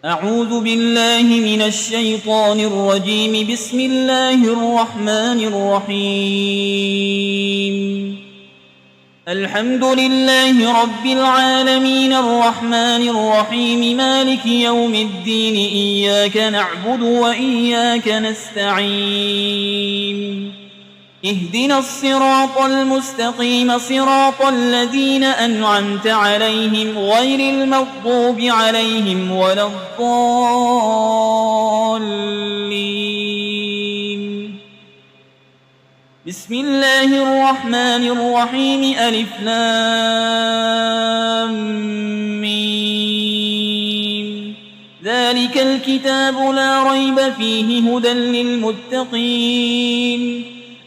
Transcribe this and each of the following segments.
أعوذ بالله من الشيطان الرجيم. بسم الله الرحمن الرحيم. الحمد لله رب العالمين الرحمن الرحيم مالك يوم الدين. إياك نعبد وإياك نستعين. اهدنا الصراط المستقيم صراط الذين أنعمت عليهم غير المغضوب عليهم ولا الضالين. بسم الله الرحمن الرحيم. ألف لام ميم. ذلك الكتاب لا ريب فيه هدى للمتقين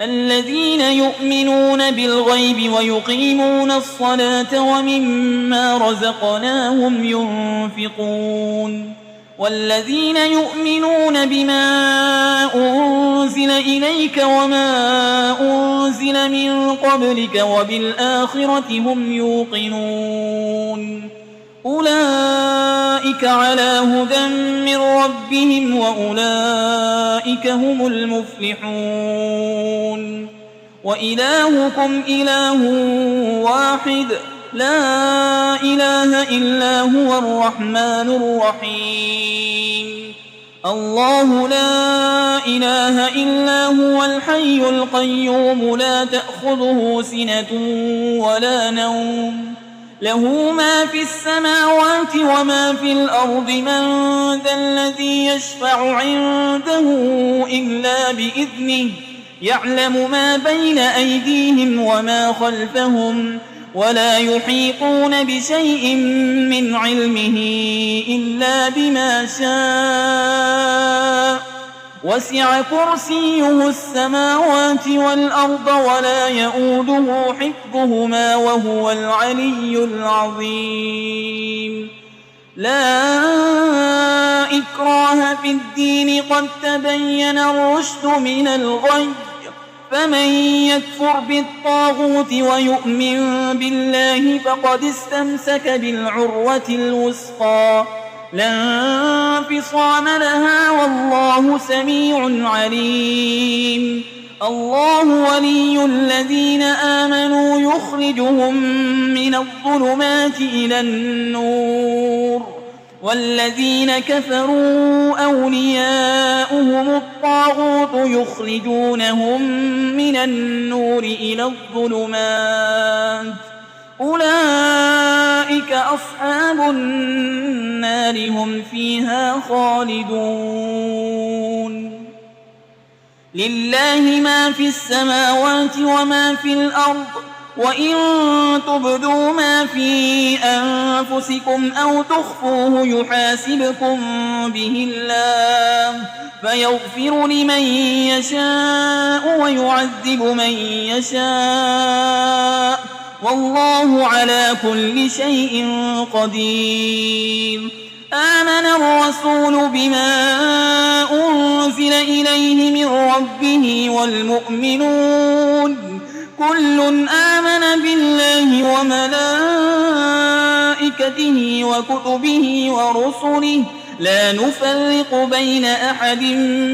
الذين يؤمنون بالغيب ويقيمون الصلاة ومما رزقناهم ينفقون والذين يؤمنون بما أنزل إليك وما أنزل من قبلك وبالآخرة هم يوقنون أولئك على هدى من ربهم وأولئك هم المفلحون. وإلهكم إله واحد لا إله إلا هو الرحمن الرحيم. الله لا إله إلا هو الحي القيوم لا تأخذه سنة ولا نوم له ما في السماوات وما في الأرض. من ذا الذي يشفع عنده إلا بإذنه يعلم ما بين أيديهم وما خلفهم ولا يحيطون بشيء من علمه إلا بما شاء. وسع كرسيه السماوات والأرض ولا يؤوده حفظهما وهو العلي العظيم. لا إكراه في الدين قد تبين الرشد من الغي. فمن يكفر بالطاغوت ويؤمن بالله فقد استمسك بالعروة الوثقى لا انفصام لها والله سميع عليم. الله ولي الذين آمنوا يخرجهم من الظلمات إلى النور والذين كفروا أولياؤهم الطاغوت يخرجونهم من النور إلى الظلمات أولئك أصحاب النار هم فيها خالدون. لله ما في السماوات وما في الأرض وإن تبدوا ما في أنفسكم أو تخفوه يحاسبكم به الله فيغفر لمن يشاء ويعذب من يشاء والله على كل شيء قدير. آمن الرسول بما أنزل إليه من ربه والمؤمنون كل آمن بالله وملائكته وكتبه ورسله لا نفرق بين أحد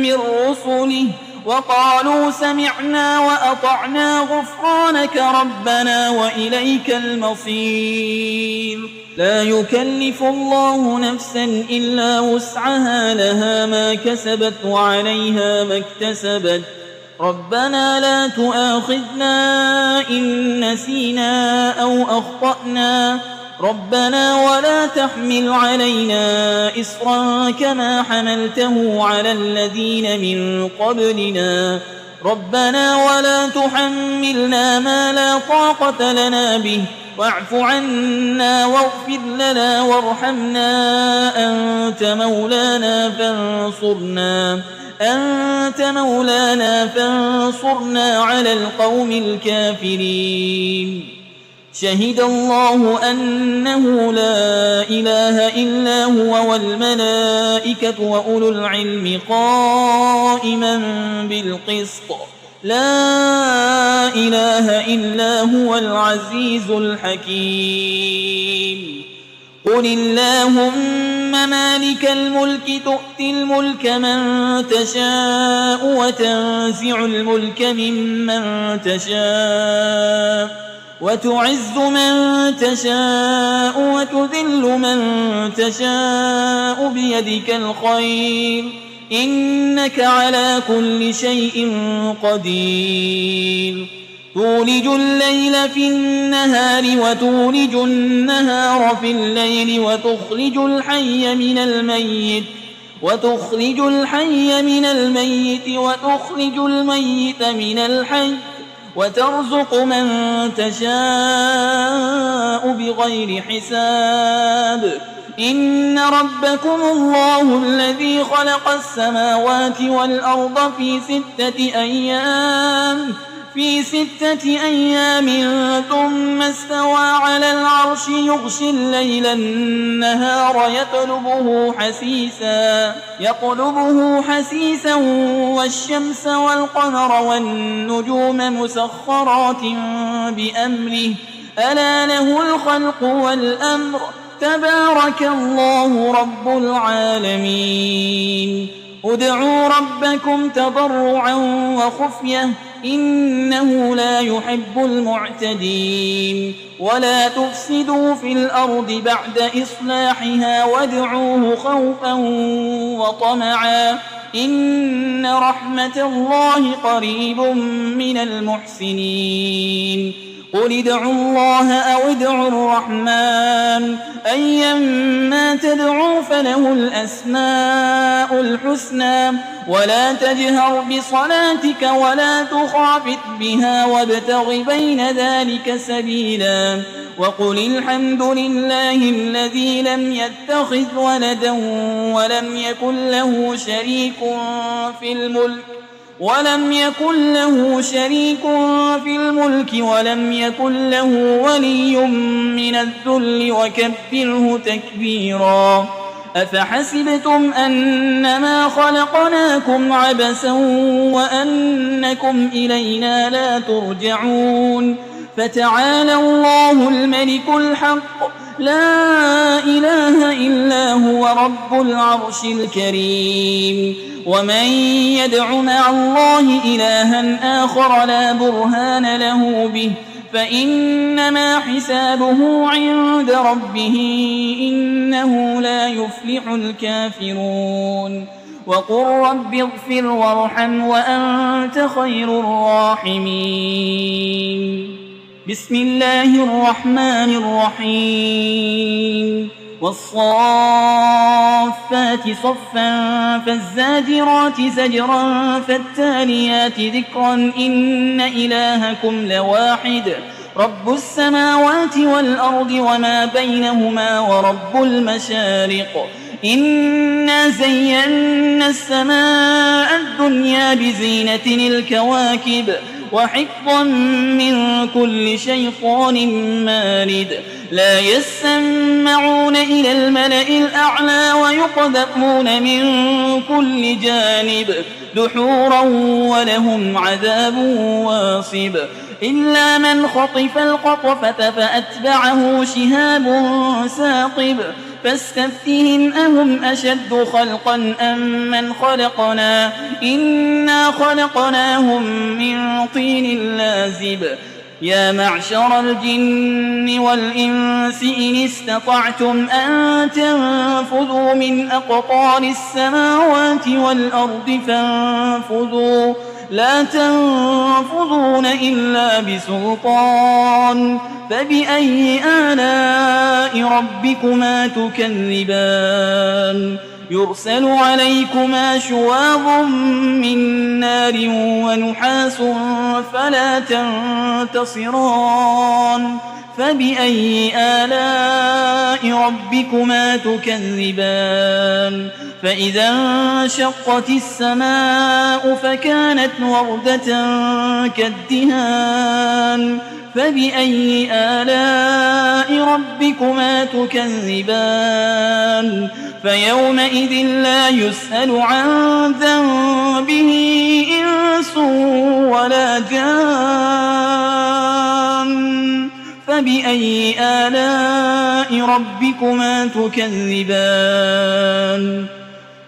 من رسله وقالوا سمعنا وأطعنا غفرانك ربنا وإليك المصير. لا يكلف الله نفسا إلا وسعها لها ما كسبت وعليها ما اكتسبت. ربنا لا تؤاخذنا إن نسينا أو أخطأنا ربنا ولا تحمل علينا إصرا كما حملته على الذين من قبلنا ربنا ولا تحملنا ما لا طاقة لنا به واعف عنا واغفر لنا وارحمنا أنت مولانا فانصرنا على القوم الكافرين. شهد الله أنه لا إله إلا هو والملائكة وأولو العلم قائما بالقسط لا إله إلا هو العزيز الحكيم. قل اللهم مالك الملك تؤتي الملك من تشاء وتنزع الملك ممن تشاء وتعز من تشاء وتذل من تشاء بيدك الخير إنك على كل شيء قدير تولج الليل في النهار وتولج النهار في الليل وتخرج الحي من الميت وتخرج الميت من الحي وترزق من تشاء بغير حساب إن ربكم الله الذي خلق السماوات والأرض في 6 أيام ثم استوى على العرش يغشي الليل النهار يطلبه حسيسا والشمس والقمر والنجوم مسخرات بأمره ألا له الخلق والأمر تبارك الله رب العالمين ادعوا ربكم تضرعا وخفية إنه لا يحب المعتدين ولا تفسدوا في الأرض بعد إصلاحها وادعوه خوفا وطمعا إن رحمة الله قريب من المحسنين قل ادعوا الله أو ادعوا الرحمن أيما تدعوا فله الأسماء الحسنى ولا تجهر بصلاتك ولا تخافت بها وابتغ بين ذلك سبيلا وقل الحمد لله الذي لم يتخذ ولدا ولم يكن له شريك في الملك ولم يكن له ولي من الذل وكبره تكبيرا أفحسبتم أنما خلقناكم عبثا وأنكم إلينا لا ترجعون فتعالى الله الملك الحق لا إله إلا هو رب العرش الكريم ومن يدع مع الله إلها آخر لا برهان له به فإنما حسابه عند ربه إنه لا يفلح الكافرون وقل رب اغفر وارحم وأنت خير الراحمين بسم الله الرحمن الرحيم والصافات صفا فالزاجرات زجرا فالتاليات ذكرا إن إلهكم لواحد رب السماوات والأرض وما بينهما ورب المشارق إنا زينا السماء الدنيا بزينة الكواكب وحفظا من كل شيطان مارد لا يسمعون إلى الملأ الأعلى ويقذفون من كل جانب دحورا ولهم عذاب واصب إلا من خطف الخطفة فأتبعه شهاب ثاقب فاستفتهم أهم أشد خلقا أم من خلقنا إنا خلقناهم من طين لازب يا معشر الجن والإنس إن استطعتم أن تنفذوا من أقطار السماوات والأرض فانفذوا لا تنفذون إلا بسلطان فبأي آلاء ربكما تكذبان يرسل عليكما شواظ من نار ونحاس فلا تنتصران فبأي آلاء ربكما تكذبان فإذا انشقت السماء فكانت وردة كالدهان فبأي آلاء ربكما تكذبان فيومئذ لا يسأل عن ذنبه إنس ولا جان فبأي آلاء ربكما تكذبان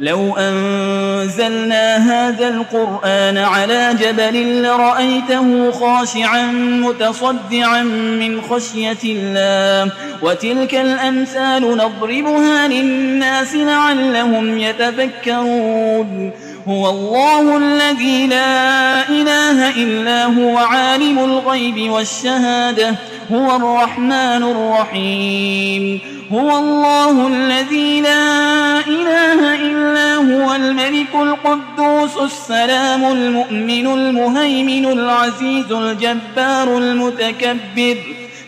لو أنزلنا هذا القرآن على جبل لرأيته خاشعا متصدعا من خشية الله وتلك الأمثال نضربها للناس لعلهم يتفكرون هو الله الذي لا إله إلا هو عالم الغيب والشهادة هو الرحمن الرحيم هو الله الذي لا إله إلا هو الملك القدوس السلام المؤمن المهيمن العزيز الجبار المتكبر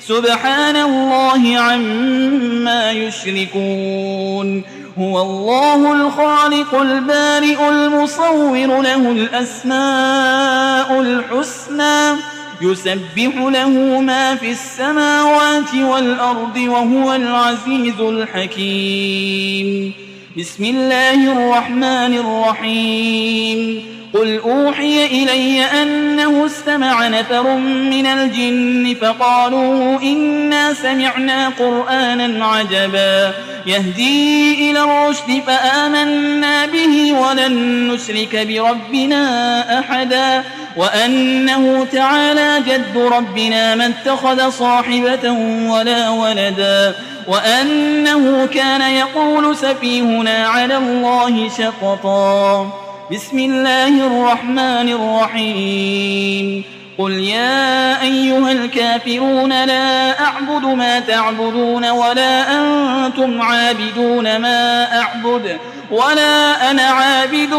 سبحان الله عما يشركون هو الله الخالق البارئ المصور له الأسماء الحسنى يسبح له ما في السماوات والأرض وهو العزيز الحكيم بسم الله الرحمن الرحيم قل أوحي إلي أنه استمع نفر من الجن فقالوا إنا سمعنا قرآنا عجبا يهدي إلى الرشد فآمنا به ولن نشرك بربنا أحدا وأنه تعالى جد ربنا ما اتخذ صاحبة ولا ولدا وأنه كان يقول سفيهنا على الله شططا بسم الله الرحمن الرحيم قل يا أيها الكافرون لا أعبد ما تعبدون ولا أنتم عابدون ما أعبد ولا أنا عابد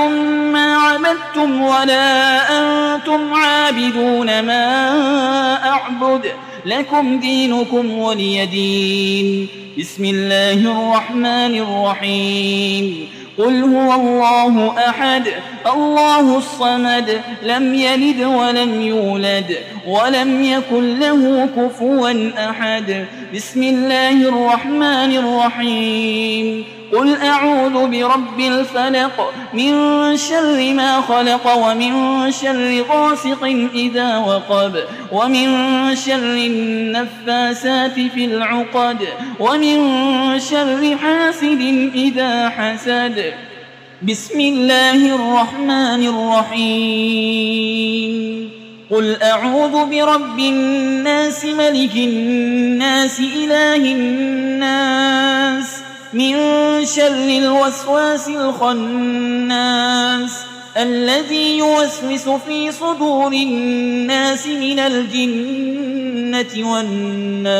ما عبدتم ولا أنتم عابدون ما أعبد لكم دينكم ولي دين بسم الله الرحمن الرحيم قل هو الله أحد الله الصمد لم يلد ولم يولد ولم يكن له كفوا أحد بسم الله الرحمن الرحيم قل أعوذ برب الفلق من شر ما خلق ومن شر غاسق إذا وقب ومن شر النفاسات في العقد ومن شر حاسد إذا حسد بسم الله الرحمن الرحيم قل أعوذ برب الناس ملك الناس إله الناس من شر الوسواس الخناس الذي يوسوس في صدور الناس من الجنة والناس